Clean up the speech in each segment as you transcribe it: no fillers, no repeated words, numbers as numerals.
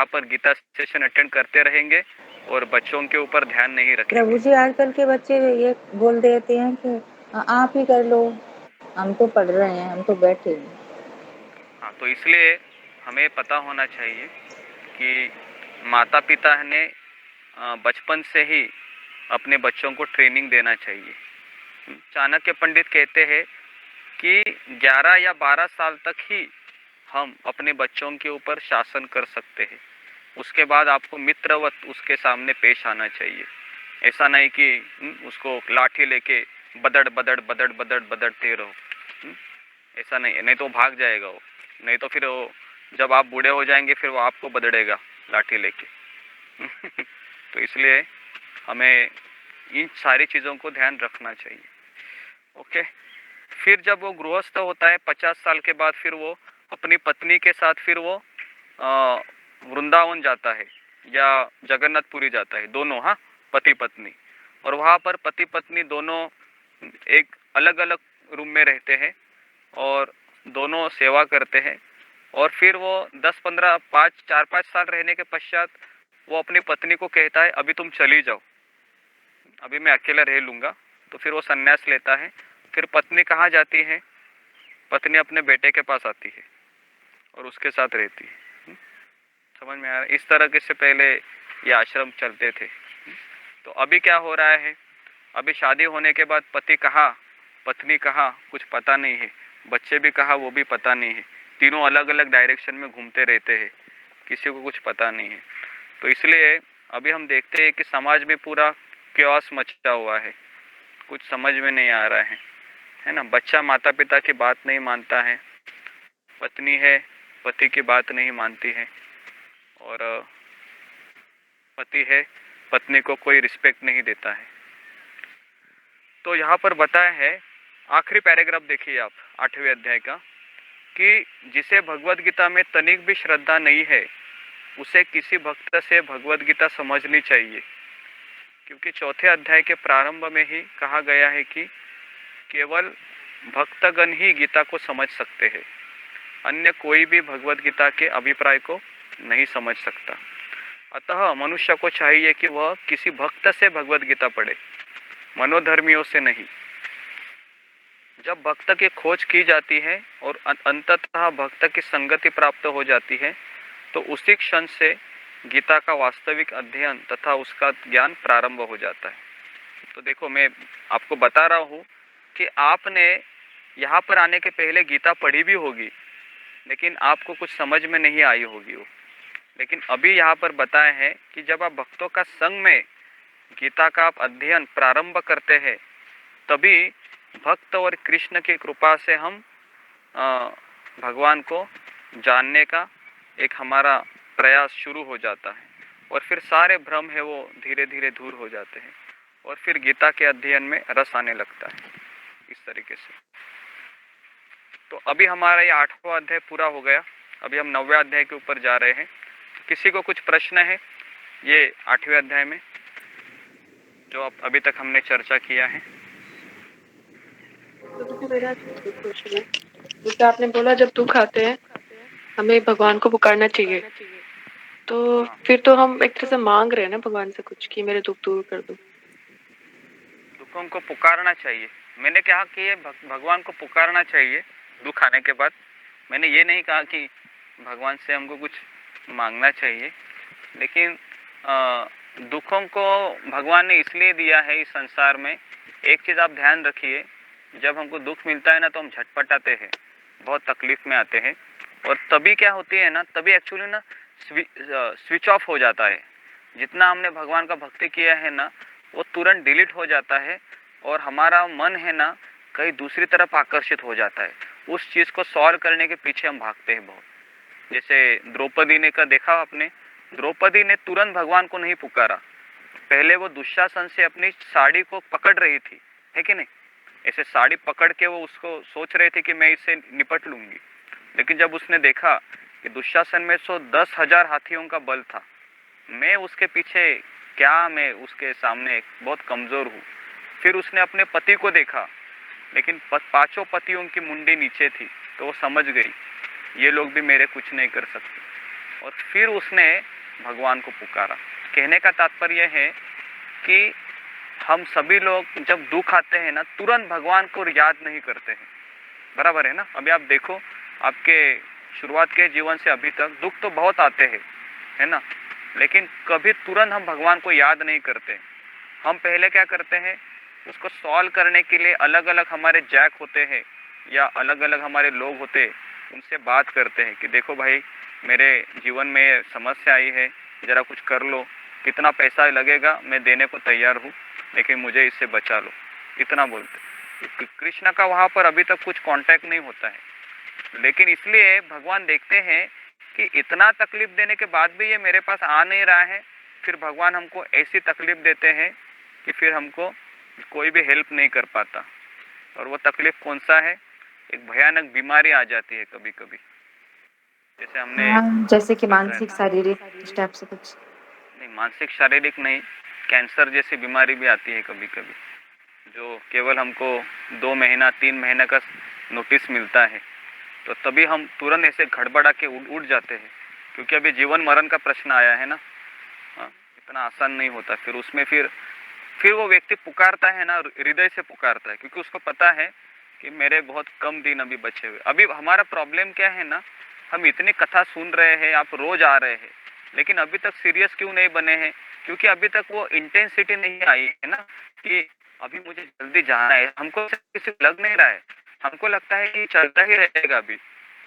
यहाँ पर Gita session attend करते रहेंगे और बच्चों के ऊपर ध्यान नहीं रखेंगे। प्रभु जी आजकल के बच्चे ये बोल देते हैं कि आप ही कर लो, हम तो पढ़ रहे हैं, हम तो बैठे हैं। हाँ, तो इसलिए हमें पता होना चाहिए कि माता पिता ने बचपन से ही अपने बच्चों को ट्रेनिंग देना चाहिए। चाणक्य पंडित कहते हैं कि 11 या 12 साल तक ही हम अपने बच्चों के ऊपर शासन कर सकते हैं। उसके बाद आपको मित्रवत उसके सामने पेश आना चाहिए। ऐसा नहीं कि उसको लाठी लेके बदड़ बदड़ बदड़ बदड़ बदड़ते रहो। ऐसा नहीं, नहीं तो भाग जाएगा वो, नहीं तो फिर वो जब आप बूढ़े हो जाएंगे फिर वो आपको बदड़ेगा लाठी लेके। तो इसलिए हमें इन सारी चीज़ों को ध्यान रखना चाहिए। ओके, फिर जब वो गृहस्थ होता है 50 साल के बाद, फिर वो अपनी पत्नी के साथ फिर वो वृंदावन जाता है या जगन्नाथपुरी जाता है, दोनों, हाँ, पति पत्नी। और वहाँ पर पति पत्नी दोनों एक अलग अलग रूम में रहते हैं और दोनों सेवा करते हैं। और फिर वो 10-15 4-5 साल रहने के पश्चात वो अपनी पत्नी को कहता है अभी तुम चली जाओ, अभी मैं अकेला रह लूँगा। तो फिर वो संन्यास लेता है। फिर पत्नी कहाँ जाती है? पत्नी अपने बेटे के पास आती है और उसके साथ रहती है। समझ में आ रहा है? इस तरह के से पहले ये आश्रम चलते थे। तो अभी क्या हो रहा है? अभी शादी होने के बाद पति कहाँ, पत्नी कहाँ, कुछ पता नहीं है। बच्चे भी कहाँ, वो भी पता नहीं है। तीनों अलग अलग डायरेक्शन में घूमते रहते हैं, किसी को कुछ पता नहीं है। तो इसलिए अभी हम देखते हैं कि समाज में पूरा क्योस मचा हुआ है, कुछ समझ में नहीं आ रहा है ना। बच्चा माता पिता की बात नहीं मानता है, पत्नी है पति की बात नहीं मानती है, और पति है पत्नी को कोई रिस्पेक्ट नहीं देता है। तो यहाँ पर बताया है, आखिरी पैराग्राफ देखिए आप 8वें अध्याय का, कि जिसे भगवद गीता में तनिक भी श्रद्धा नहीं है उसे किसी भक्त से भगवद गीता समझनी चाहिए। क्योंकि 4थे अध्याय के प्रारंभ में ही कहा गया है कि केवल भक्तगण ही गीता को समझ सकते हैं, अन्य कोई भी भगवद गीता के अभिप्राय को नहीं समझ सकता। अतः मनुष्य को चाहिए कि वह किसी भक्त से भगवद गीता पढ़े, मनोधर्मियों से नहीं। जब भक्त की खोज की जाती है और अंततः भक्त की संगति प्राप्त हो जाती है, तो उसी क्षण से गीता का वास्तविक अध्ययन तथा उसका ज्ञान प्रारंभ हो जाता है। तो देखो, मैं आपको बता रहा हूँ कि आपने यहाँ पर आने के पहले गीता पढ़ी भी होगी, लेकिन आपको कुछ समझ में नहीं आई होगी वो। लेकिन अभी यहाँ पर बताया है कि जब आप भक्तों का संग में गीता का आप अध्ययन प्रारंभ करते हैं, तभी भक्त और कृष्ण की कृपा से हम भगवान को जानने का एक हमारा प्रयास शुरू हो जाता है। और फिर सारे भ्रम है वो धीरे धीरे दूर हो जाते हैं और फिर गीता के अध्ययन में रस आने लगता है, इस तरीके से। तो अभी हमारा ये 8वां अध्याय पूरा हो गया। अभी हम 9वें अध्याय के ऊपर जा रहे हैं। किसी को कुछ प्रश्न है ये 8वें अध्याय में जो अब अभी तक हमने चर्चा किया है? तो मेरा क्वेश्चन है, जैसे आपने बोला जब दुख आते हैं हमें भगवान को पुकारना चाहिए, तो फिर तो हम एक तरह से मांग रहे हैं ना भगवान से कुछ कि मेरे दुख दूर कर दो। दुखों को पुकारना चाहिए, मैंने कहा कि ये भगवान को पुकारना चाहिए दुख आने के बाद। मैंने ये नहीं कहा कि भगवान से हमको कुछ मांगना चाहिए। लेकिन दुखों को भगवान ने इसलिए दिया है इस संसार में। एक चीज़ आप ध्यान रखिए, जब हमको दुख मिलता है ना तो हम झटपटाते हैं, बहुत तकलीफ में आते हैं, और तभी क्या होती है ना, तभी एक्चुअली ना स्विच ऑफ हो जाता है। जितना हमने भगवान का भक्ति किया है ना वो तुरंत डिलीट हो जाता है और हमारा मन है ना कहीं दूसरी तरफ आकर्षित हो जाता है। उस चीज़ को सॉल्व करने के पीछे हम भागते हैं बहुत। जैसे द्रौपदी ने का देखा आपने, द्रौपदी ने तुरंत भगवान को नहीं पुकारा। पहले वो दुशासन से अपनी साड़ी को पकड़ रही थी, है कि नहीं? ऐसे साड़ी पकड़ के वो उसको सोच रहे थे कि मैं इससे निपट लूंगी। लेकिन जब उसने देखा कि दुशासन में 10,000 हाथियों का बल था, मैं उसके पीछे क्या, मैं उसके सामने बहुत कमज़ोर हूँ। फिर उसने अपने पति को देखा, लेकिन 5 पतियों की मुंडी नीचे थी, तो वो समझ गई ये लोग भी मेरे कुछ नहीं कर सकते। और फिर उसने भगवान को पुकारा। कहने का तात्पर्य है कि हम सभी लोग जब दुख आते हैं ना, तुरंत भगवान को याद नहीं करते हैं, बराबर है ना। अभी आप देखो, आपके शुरुआत के जीवन से अभी तक दुख तो बहुत आते हैं, है ना, लेकिन कभी तुरंत हम भगवान को याद नहीं करते। हम पहले क्या करते हैं, उसको सॉल्व करने के लिए अलग अलग हमारे जैक होते हैं या अलग अलग हमारे लोग होते हैं, उनसे बात करते हैं कि देखो भाई, मेरे जीवन में समस्या आई है, ज़रा कुछ कर लो, कितना पैसा लगेगा मैं देने को तैयार हूँ, लेकिन मुझे इससे बचा लो, इतना बोलते। कृष्ण का वहाँ पर अभी तक कुछ कांटेक्ट नहीं होता है, लेकिन इसलिए भगवान देखते हैं कि इतना तकलीफ देने के बाद भी ये मेरे पास आ नहीं रहा है, फिर भगवान हमको ऐसी तकलीफ देते हैं कि फिर हमको कोई भी हेल्प नहीं कर पाता। और वो तकलीफ कौन सा है, एक भयानक बीमारी आ जाती है कभी कभी, जैसे हमने जैसे कि मानसिक शारीरिक इस टाइप से कुछ। नहीं, मानसिक शारीरिक नहीं, कैंसर जैसी बीमारी भी आती है कभी कभी, जो केवल हमको 2 महीना 3 महीने का नोटिस मिलता है, तो तभी हम तुरंत ऐसे घड़बड़ा के उठ जाते हैं, क्योंकि अभी जीवन मरण का प्रश्न आया है ना। हाँ, इतना आसान नहीं होता। फिर उसमें फिर वो व्यक्ति पुकारता है ना, हृदय से पुकारता है, क्योंकि उसको पता है कि मेरे बहुत कम दिन अभी बचे हुए। अभी हमारा प्रॉब्लम क्या है ना, हम इतनी कथा सुन रहे हैं, आप रोज आ रहे हैं, लेकिन अभी तक सीरियस क्यों नहीं बने हैं, क्योंकि अभी तक वो इंटेंसिटी नहीं आई है ना, कि अभी मुझे जल्दी जाना है। हमको किसी को लग नहीं रहा है, हमको लगता है कि चलता ही रहेगा। अभी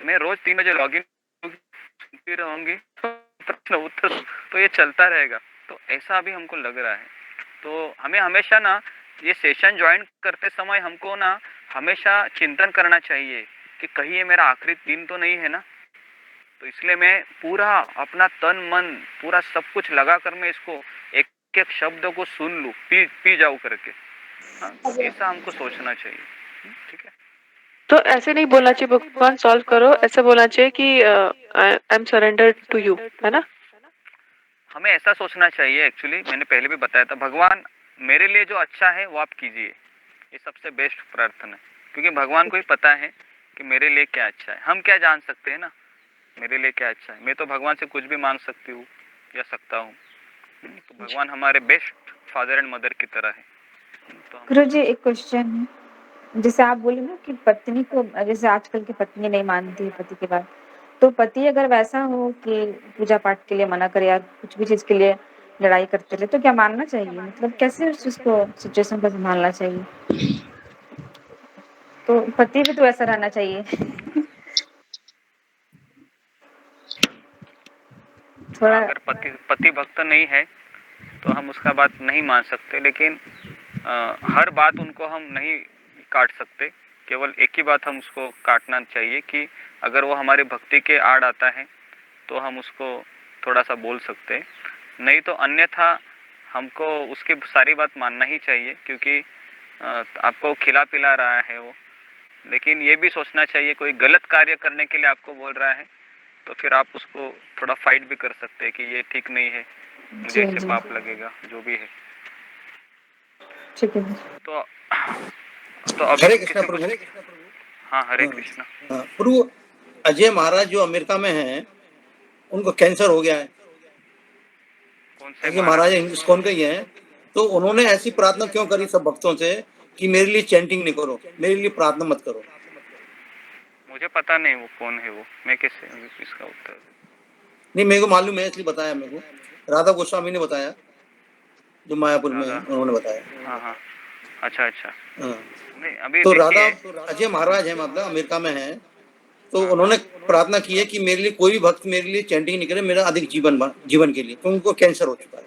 मैं रोज 3 बजे लॉग इन सुनती रहूंगी, प्रश्न उत्तर तो ये चलता रहेगा, तो ऐसा अभी हमको लग रहा है। तो हमें हमेशा ना ये सेशन ज्वाइन करते समय हमको ना हमेशा चिंतन करना चाहिए कि कहीं ये मेरा आखिरी दिन तो नहीं है ना। तो इसलिए मैं पूरा अपना तन मन पूरा सब कुछ लगा कर मैं इसको एक एक शब्द को सुन लूँ, पी जाऊँ करके। हाँ, ऐसा हमको सोचना चाहिए। ठीक है, तो ऐसे नहीं बोलना चाहिए भगवान सॉल्व करो, ऐसे बोलना चाहिए कि I am surrendered to you, है ना। हमें ऐसा सोचना चाहिए। एक्चुअली मैंने पहले भी बताया था, भगवान मेरे लिए जो अच्छा है वो आप कीजिए, ये सबसे बेस्ट प्रार्थना है, क्योंकि भगवान को ही पता है कि मेरे लिए क्या अच्छा है। हम क्या जान सकते हैं ना मेरे लिए क्या अच्छा है। मैं तो भगवान से कुछ भी मांग सकती हूँ या सकता हूँ, तो भगवान हमारे बेस्ट फादर एंड मदर की तरह है। तो हम गुरुजी एक क्वेश्चन है, जैसे आप बोले ना कि पत्नी को, जैसे आजकल की पत्नी नहीं मानती है पति की बात, तो पति अगर वैसा हो कि पूजा पाठ के लिए मना करे या कुछ भी चीज के लिए लड़ाई करते रहे, तो क्या मानना चाहिए? मतलब कैसे उस चीज को, सिचुएशन को संभालना चाहिए? तो पति भी तो ऐसा रहना चाहिए। हाँ, थोड़ा अगर पति भक्त नहीं है तो हम उसका बात नहीं मान सकते, लेकिन हर बात उनको हम नहीं काट सकते। केवल एक ही बात हम उसको काटना चाहिए कि अगर वो हमारी भक्ति के आड़ आता है तो हम उसको थोड़ा सा बोल सकते हैं, नहीं तो अन्यथा हमको उसकी सारी बात मानना ही चाहिए, क्योंकि आपको खिला पिला रहा है वो। लेकिन ये भी सोचना चाहिए, कोई गलत कार्य करने के लिए आपको बोल रहा है तो फिर आप उसको थोड़ा फाइट भी कर सकते हैं कि ये ठीक नहीं है, मुझे जी इससे जी पाप लगेगा, जो भी है। ठीक है। तो तो अभी हरे हम कृष्णा किसी प्रभु। को, हाँ, हरे कृष्णा। प्रभु, अजय महाराज जो अमेरिका में हैं, उनको कैंसर हो गया है। कौन से अजय महाराज महाराज? हिंदुस्तान के ही हैं, तो उन्होंने ऐसी प्रार्थना क्यों करी सब भक्तों से कि मेरे लिए चैंटिंग नहीं करो, मेरे लिए प्रार्थना मत करो? मुझे पता नहीं वो कौन है, वो मैं कैसे इसका उत्तर। नहीं, मेरे को मालूम है, इसलिए बताया मेरे को। राधा गोस्वामी ने बताया, जो मायापुर में है, राधा, उन्होंने बताया। हाँ हाँ, अच्छा अच्छा। हाँ। नहीं, अभी तो राधा देखिए, अजय महाराज है, मतलब अमेरिका में है, तो हाँ हाँ, उन्होंने प्रार्थना की है कि मेरे लिए कोई भी भक्त मेरे लिए चैंटिंग नहीं करे, मेरा अधिक जीवन के लिए, क्योंकि उनको कैंसर हो चुका है।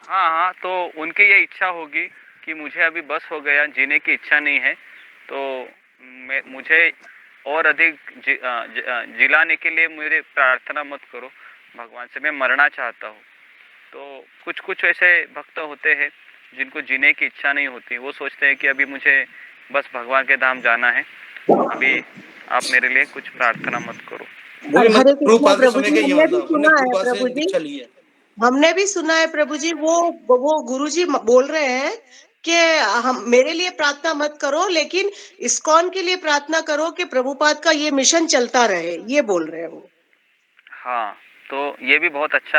हाँ हाँ, तो उनकी ये इच्छा होगी कि मुझे अभी बस हो गया, जीने की इच्छा नहीं है, तो मुझे और अधिक जिलाने के लिए मेरे प्रार्थना मत करो भगवान से, मैं मरना चाहता हूँ। तो कुछ कुछ ऐसे भक्त होते हैं जिनको जीने की इच्छा नहीं होती, वो सोचते हैं कि अभी मुझे बस भगवान के धाम जाना है, अभी आप मेरे लिए कुछ प्रार्थना मत करो। वो भी हरे कृष्णा प्रभुपाद के प्रभु समय जी, के ही है, हमने भी मतलब उन्होंने सुना है प्रभुपाद से प्रभु जी, दीक्षा ली है। हमने भी सुना है प्रभु जी। वो गुरु जी बोल रहे हैं कि हम मेरे लिए प्रार्थना मत करो, लेकिन इस्कॉन के लिए प्रार्थना करो कि प्रभुपाद का ये मिशन चलता रहे, ये बोल रहे हैं वो। हाँ, तो ये भी बहुत अच्छा